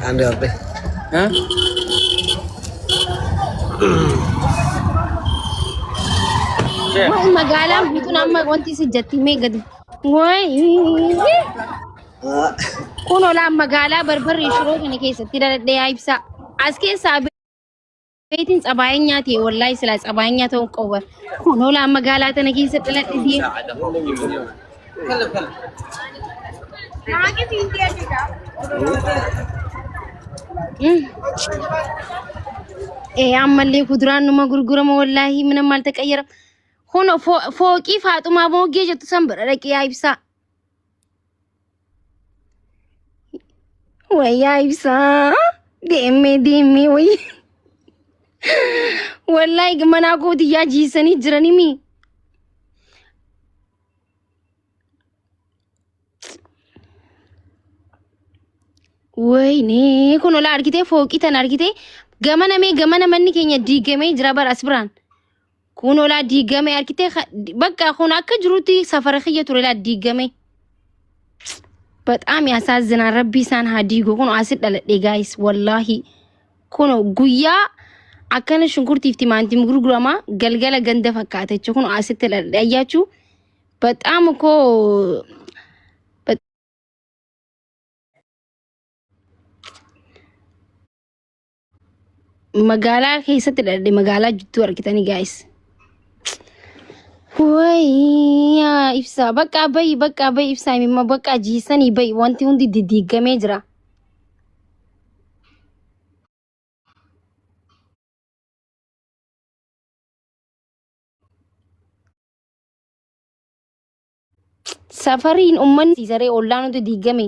Ande abe. Ha? Wai magala bitu nama wanti sejati me gadi. Wai. Kuno la magala barbar shiro ne keessatti dadadde ibsa. As keessa beetiin tsabaayeen nyaate wallahi sila tsabaayeen nyaata on qowwa. Kuno la magala tana keessatti dadadde die. ammallee kuduraan numa gurgurama wallahi ምንም አልተቀየረም ሆኖ ፎቂ ፋጡማ ሞጌ ጀቱ ሰንበረ ረቂያ ይብሳ ወያ ይብሳ ዴሜ ወይ wallahi gmana gooti yaa jiisanii jiranimi wayne kuno la argite fooqi tan argite gamana manni keenya diigame jira bar asbran kuno la diigame argite bakka kun akka jiruti safara khiyya ture la diigame በጣም ያሳዝናል ረቢ ሳን ሀዲጎ ኩኖ አሲድ ደለዴ ጋይስ ወላሂ ኩኖ ጉያ አከነ ሽንኩርት ቲማቲም ጉርጉራማ ገልገለ ገንደ ፈካተች ኩኖ አሲድ ደለዴ አያችሁ በጣም እኮ መጋላ ከይሰት ደለዴ መጋላ ጅቱ አርኪተኒ ጋይስ ወይ ያ ኢፍሳ በቃ በይ ኢፍሳ ሚማ በቃ ጂሰኒ በይ ወንቲ ሁንዲ ዲዲገሜ ጅራ ሰፈሪን ኡመን ሲዘሬ ኦላኑ ዲዲገሜ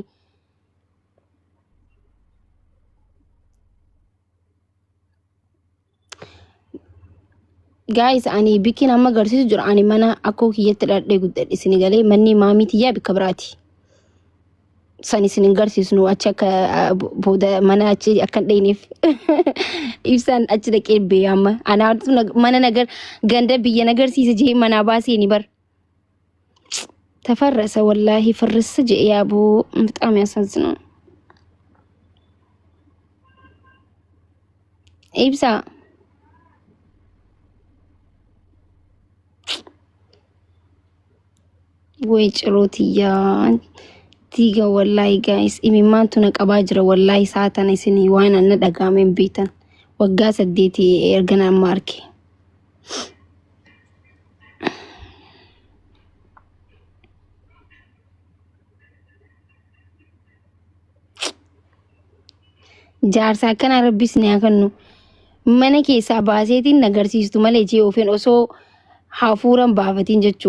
guys ani bikin amma garsiisu jira ani mana akko kiyyatti dadhee guddadhe sinigale manni maamitiya bikabrati sani sinin garsiisnu achi akka boda mana achi akka dheenif ibsan achi daqee be amma ana mana nagar ganda biya nagarsiisa je mana baase ni bar ተፈረሰ ወላሂ ፍርስ je ያቡ በጣም ያሳዝነው ኢብሳ ወይ ጭሮትያ ቲጋ ወላይ ጋይስ ኢሚማንቱ ነቀባ ጅረ ወላይ ሳተነ ሲኒ ዋና ነደጋሜን ቤተን ወጋ ሰዴቲ ኤርገና ማርኬ ጃርሳ ከና ረቢስ ነው ያከኑ መነ ኬሳ ባሴቲን ነገርሲስቱ መለጂ ኦፌን ኦሶ ሃፉረን ባፈቲን ጀቹ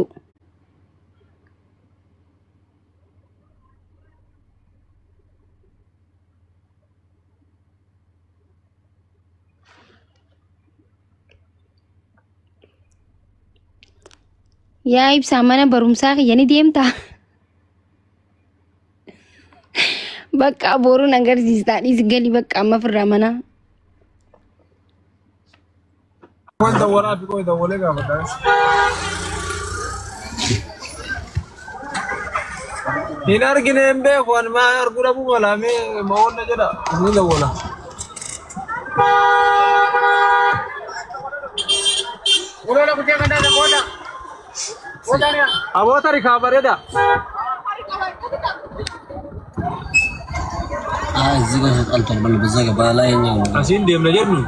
yaa ibsa mana barumsaa kiyani deemta bakka boru nagarsiista dhis gali bakka amma firra mana wanda wara fi ko da wale ga fada dinar gine mbe kon ma argura bu wala me ma wonna jada ni da wala wala ko jaga da koda Abo tari kabar ada. Ziga altar bal bazaga balaynya. Asin dem najar ni.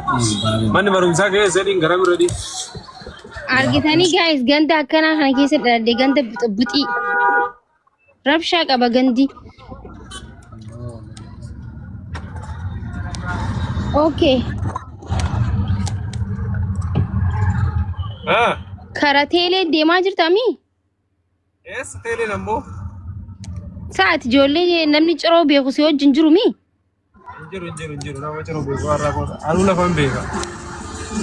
Man marumsa ke setting garam ready. argitani guys ganda akkana kana keessa dadde ganda buti rabsha qaba gandi okay kara tele deemaa jirtami yes tele nammo saat jolle namni ciro beeku si wajjin jiru mi injiru nama ciro beeku arra ko alula fan beeka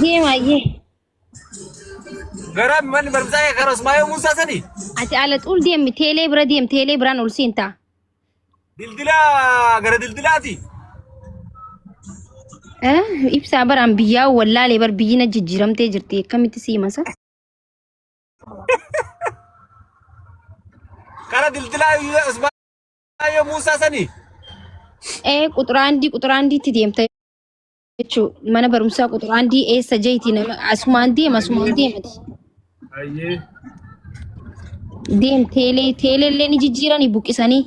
deema ye garam man barumsa ke karos mayo musa sani ati ala tul deem tele bran ul sinta dildila gara dildilati ibsa baran biya wallahi bar biyina jijjiramte jirte kamiti si masa kara dildila usman yo musa sani quxuraandiitti deemta jechuudha. Mana barumsaa quxuraandii eessa jeeti nama asumaan deemati. Ayyee. Deem teeleellee ni jijjiiranii buqqisanii.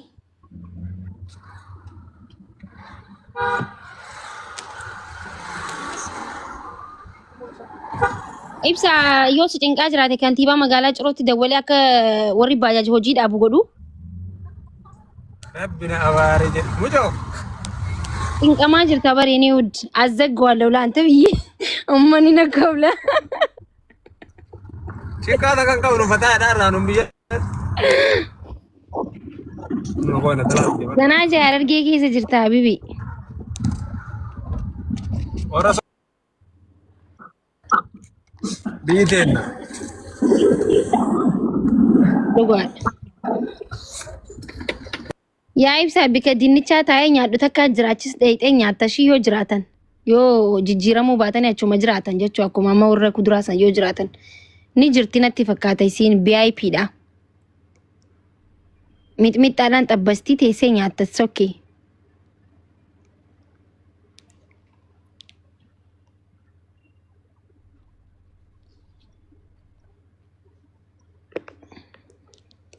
Ibsa yoo si cinqaa jiraate kantiibaa magaalaa Cirootti dawwalee akka warri baajaaji hojii dhaabu godhu. Rabbina abaare jedhu mujoo. Cinqamaa jirta bareeni wud azzagwaalew laanta biyye ummani nakabla. Cinqaata kan qabnu fataa dhaarraa nun biyya. Ganaa Harargee keessa jirta Habibi. Biiteenna. Dhugaadha. Yaa ibsaa bika dinnichaa taa'ee nyaadhu takka jiraachis dheeyxee nyaatta shii yoo jiraatan yoo jijjiiramuu baatan achuma jiraatan jechuu akkuma amma warra kuduraasan yoo jiraatan ni jirti natti fakkaata isiin VIP dha. Mixmixaadhaan xabbastii teessee nyaatta sokkee.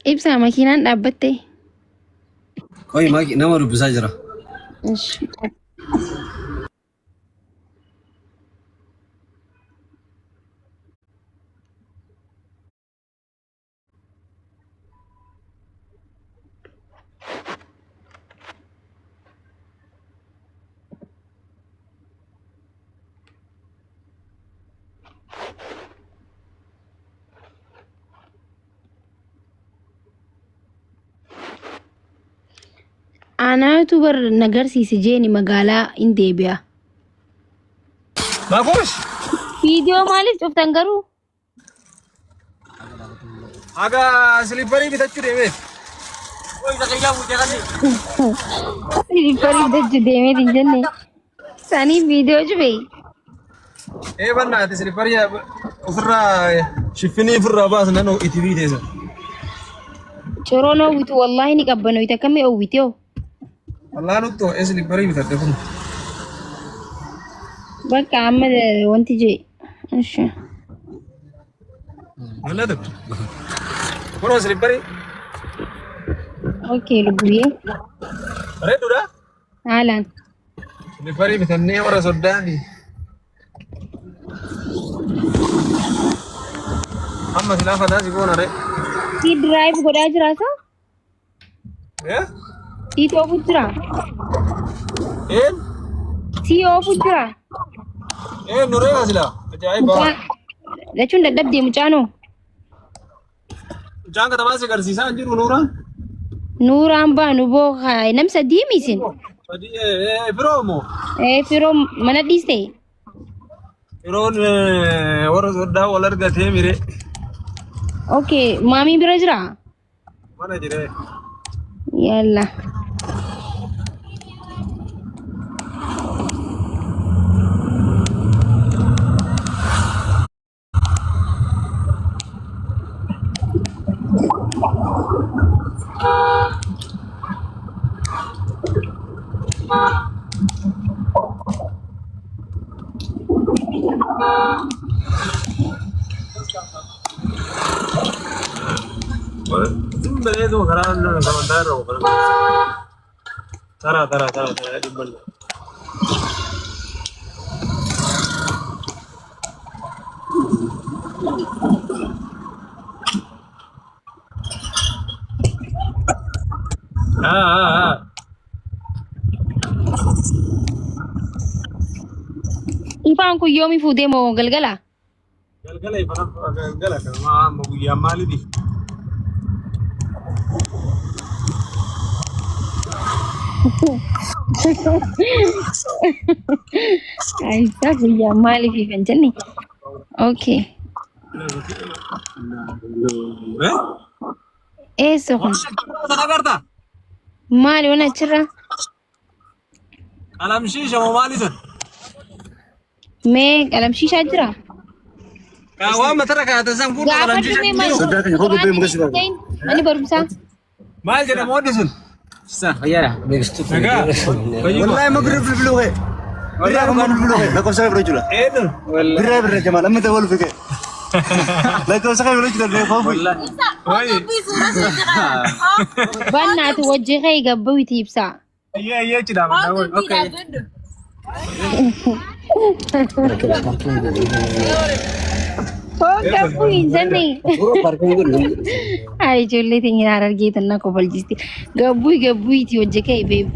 Ibsa makiinaan dhaabbatte. Koi nama dubbisaa jira. Anaatu bar nagarsiisi jeeni magaalaa hin deebi'a. Maafuush. Viidiyoo maaliif cuftan garuu? Aga siliipparii bitachuu deemeet. Siliipparii bitachuu deemeet hin jenne. Saniif viidiyoo cufee. Bannaati siliipparii ofirraa shiffinii ofirraa baasan itti biiteessa. Coroon hawwitu wallaahi ni qabbanoyta akkamii hawwitee? Allah nutto siliipparii bitadhe kun. Bakka amma wanti jee. Asha. Mallatu. Kun siliipparii. Okay, lubuye. Reedudha? Haalaan. Siliipparii bitannee warra soddaani. Amma silaa fataa si goona re. Si drive godhaa jiraata? Si oofu jira? Si oofu jira? Nuree silaa. Ajaa'iba. Jechuun dadhabdee mucaanoo? Mucaan katamaa si agarsiisaa hin jiru Nuuraan? Nuuraan baanu boo nam sadii miisin? Firoo moo? Firoo mana dhiiste? Firoon warra soddaa wal argatee mire. Okay, maamii bira jira? Mana jiree. Yalla. Bereedu karaan kamandaa irra oofan. Tara dhibban. Ifaan kun yoomi fuudhee moo galgala? Galgala ifaan galgala kan amma guyyaa maaliiti? Aisyah guyyaa maaliif kan jenne? Okay. Sohun. Maali wana achirra? Qalam shisha moo maali sun? Mee qalam shishaa jira? Waa matara kaa'atan san kun qalam shisha. Ani barumsaa. Maal jedhama waddi sun? خيارة بيستو والله ما قرب البلوغة برا كم البلوغة لا كم سكر رجلا برا برا جمال أما تقول فيك لا كم سكر رجلا ده خوفي بنات وجهي قبوي تيبسا iya cina menawar oke Oh, قبوي جني هاي جولي تيجي نارا جيت أنا قبل جستي قبوي تي وجهي بيب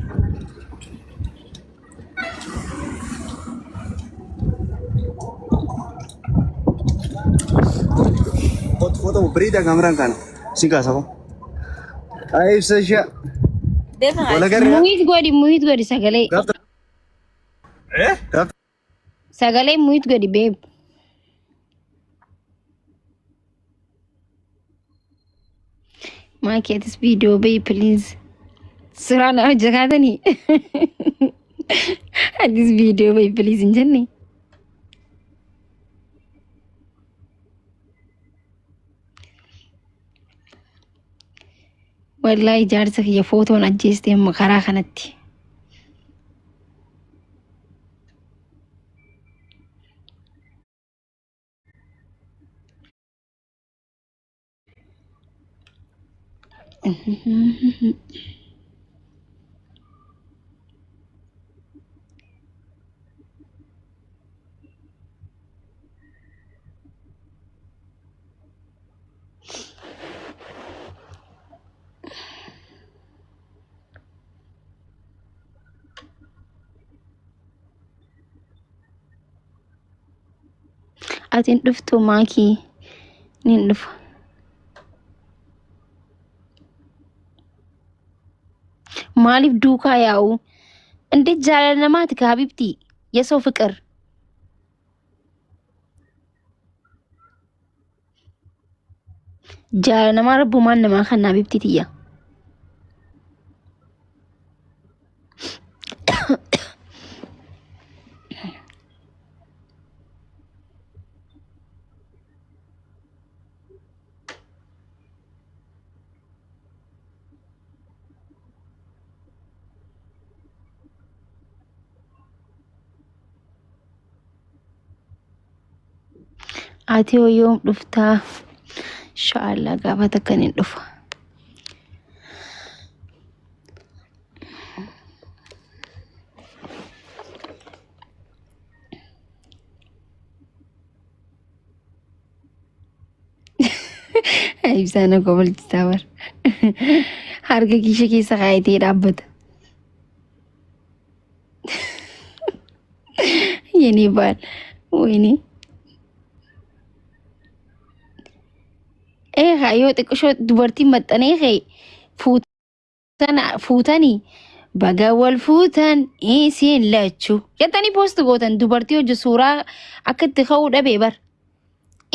foto berita kamera kan singkat sama ayo saja ولا قرر muhit godi sagale muhit godi babe mark this video babe please surana jagadani this video babe please injani wallahi jaarsa kiyya footoon ajjeestee karaa kanatti atin dhuftu maakii nin dhufa maaliif duukaa yaa'u እንዴት ጃለነማት ከሀቢብቲ የሰው ፍቅር ጃለነማ ረቡ ማንማ ከና ሀቢብቲ ትያ ati yoom dhuftaa inshallah gaafa takkan hin dhufa ibsana kobalchisaa bar harka kiisha keessa kaayatee dhaabbata yeni baal wayni yoo xiqqishoo dubartiin maxxanee fuutanii baga wal fuutan isiin lachuu jettanii poost gootan dubartii hojii suuraa akka itti ka'uu dhabee bar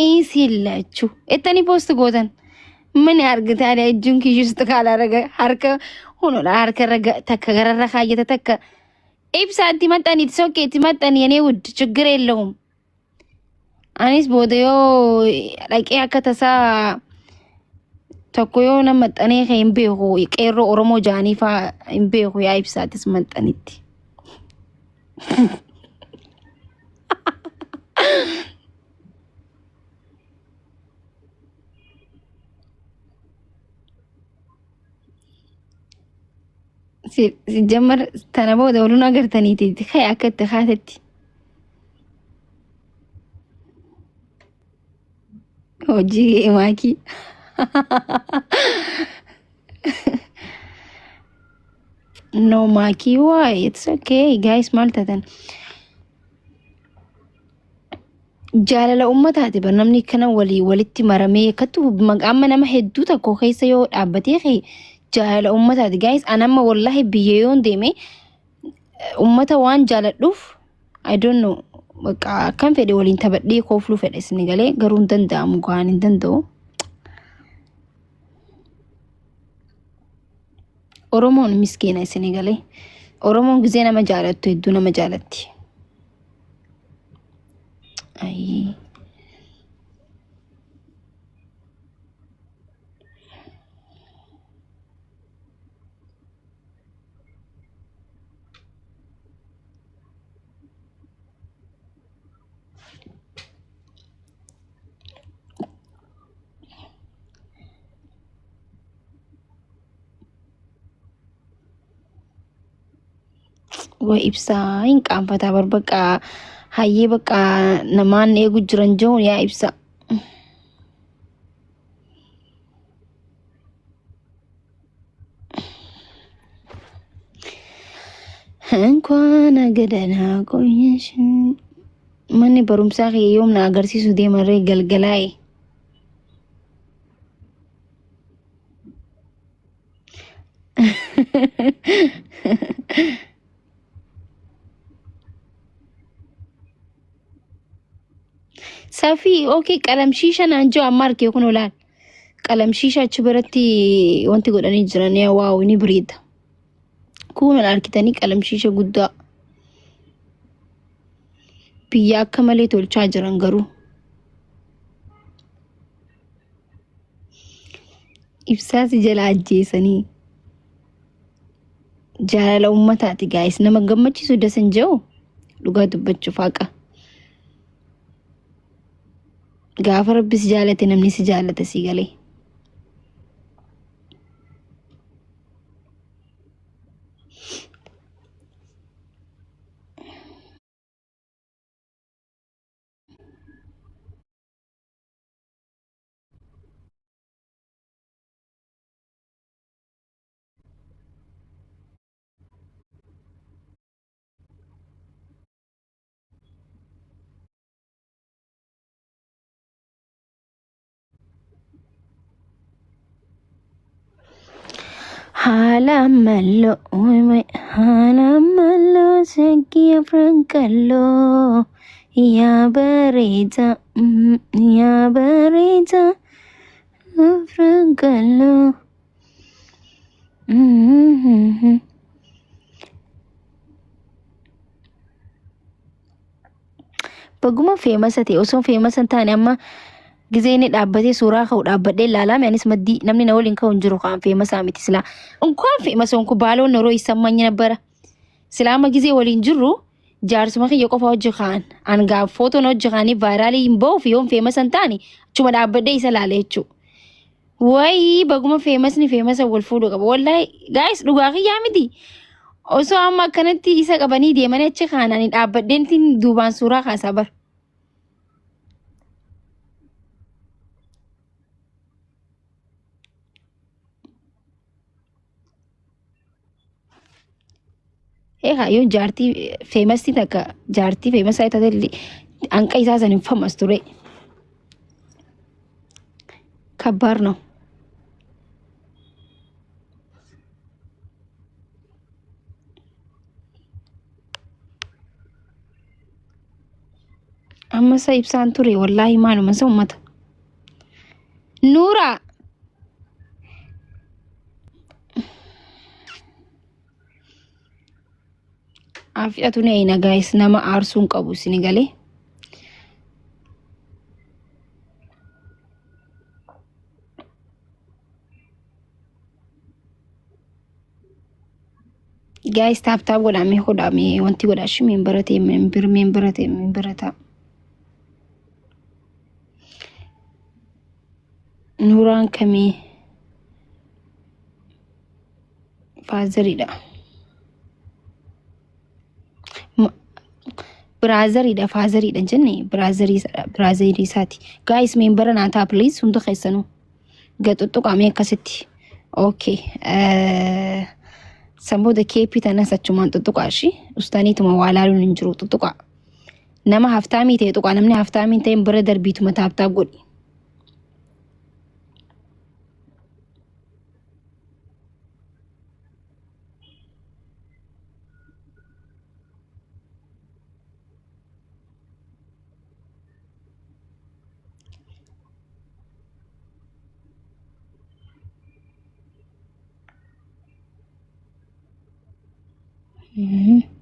isiin lachuu jettanii poost gootan mani argitaadha ejjuun kiyyuustu kaala raga harka hunudha harka raga takka gararra kaayyata takka ibsaatti maxxanii sokkeetti maxxanii yenee wud ችግር የለውም anis booda yoo dhaqee akka tasaa tokko yoo nama maxxanee hin beeku qeerroo Oromoo jaanii faa hin beeku yaa ibsaatis maxxanitti. ሲጀመር ተነበው ደውሉን አገርተኒቲ ከያ ከተ ካተቲ ሆጂ ማኪ no maki why it's okay guys maltatan jaalala ummataati barnamni kana walitti maramee katu amma nama hedduu takko keessa yoo dhaabbatee kee jaalala ummataati guys anamma wallahi biyyoon deeme ummata waan jaaladhuuf I don't know baka kan fedhe waliin taphadhee kooflu fedhe isni galee garuu hin danda'amu gaan hin danda'u Oromoon miskiina isni galee Oromoon gisee nama jaalattu hedduu nama jaalatti ay Way ibsaa hin qaanfataa barbaqa hayyee baqa namaan eegu jiran jiru yaa ibsa. እንኳን አገደና ቆየሽ ማን በሩምሳ የዮምና አገርሲሱ ደመረ ገልገላይ ሰፊ ኦኬ ቀለም ሺሻን አንጆ አማርክ ይኩኑላል ቀለም ሺሻ ችበረቲ ወንቲ ጎዳኒ ጅራን ያ ዋው ኒ ብሪድ ኩን አርኪተኒ ቀለም ሺሻ ጉዳ ቢያ ከመሌ ቶልቻ ጅራን ገሩ ኢብሳስ ጀላጄ ሰኒ ጃላላ ኡመታቲ ጋይስ ነመገመቺሱ ደሰንጀው ዱጋ ዱበቹ ፋቃ gaafa rabbi si jaalate namni si jaalata si galee halamalo halamalo sekia frankalo ya berita frankalo baguma famous ate osoo famous antane amma ጊዜኔ ዳበቴ ሱራ ከው ዳበዴ ላላም ያንስ መዲ ነምኒ ነው ሊንከው እንጅሩ ካን ፌመስ አሚት ስላ እንኳን ፌመስ እንኩ ባለው ኖሮ ይሰማኝ ነበር ስላማ ጊዜ ወሊን ጅሩ ጃርስ ማኺ የቆፋው ጅኻን አንጋ ፎቶ ነው ጅኻኒ ቫይራሊ ኢምቦ ፊዮም ፌመስ አንታኒ ቹማ ዳበዴ ይሰላለቹ ወይ በጉማ ፌመስ ኒ ፌመስ ወልፉ ዶጋ ወላይ ጋይስ ዱጋኺ ያሚዲ ኦሶ አማ ከነቲ ይሰቀበኒ ዲመነች ኻናኒ ዳበዴንቲን ዱባን ሱራ ካሳበር yo jaartii famous taka jaartii famous ay tadeli anqa isaa sanin famas ture ከባድ ነው አመሳ ይብሳን ቱሬ ወላሂ ማኑ መንሰው ማታ ኑራ አፍያቱን አይና ጋይስ ነማ አርሱን ቀቡ ሲኒጋሌ ጋይስ ታፕታፕ ወላሚ ሆዳሚ ወንቲ ወዳሽ ሜምበረታ ኑራን ከሚ ፋዘሪዳ ብራዘሪዳ ፋዘሪዳ ጀኒ ብራዘሪ ሳቲ ጋይስ ሜምበረና ታ ፕሊዝ ሁንዱ ኸሰኑ ገጥጡ ቃሜ ከስቲ ኦኬ ሰምቦ ኬፒ ተነሳቹ ማን ጥጥቋሺ ኡስታኒ ተመዋላሉን እንጅሩ ጥጥቋ ነማ ሀፍታሚ ተጥቋ ነምኒ ሀፍታሚ ተም ብረደር ቢቱ መታብታ ጎዲ Mm-hmm.